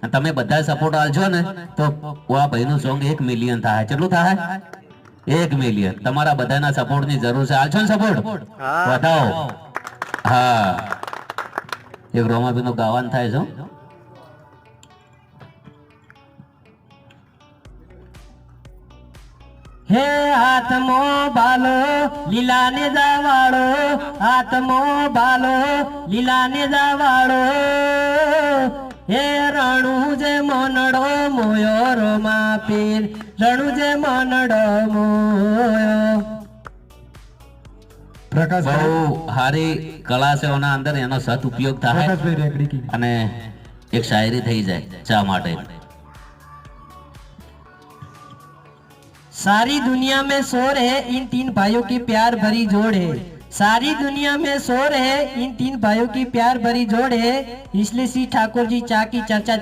તમે બધા સપોર્ટ આલજો ને તો આ ભાઈનું સોંગ 1 મિલિયન થાય. કેટલું થાય? 1 મિલિયન. તમારા બધાના સપોર્ટની જરૂર છે. આલજો ને સપોર્ટ? બતાવો. હા, એક રોમાબીનું ગાવાનું થાય છે. હે આત્મો બાલો લીલા ને જાવાળો, આત્મો બાલો લીલા ને જાવાળો, હે રણુ જે મનડો મોયો રોમા પીર, રણુ જે મનડો મોયો. બહુ સારી કળા છે ઓના અંદર, એનો સદ ઉપયોગ થાય અને એક શાયરી થઈ જાય ચા માટે. सारी दुनिया में शोर है इन 3 भाइयों की प्यार भरी जोड़ है, सारी दुनिया में शोर है इन 3 भाइयों की प्यार भरी जोड़ है, इसलिए श्री ठाकुर जी चा की चर्चा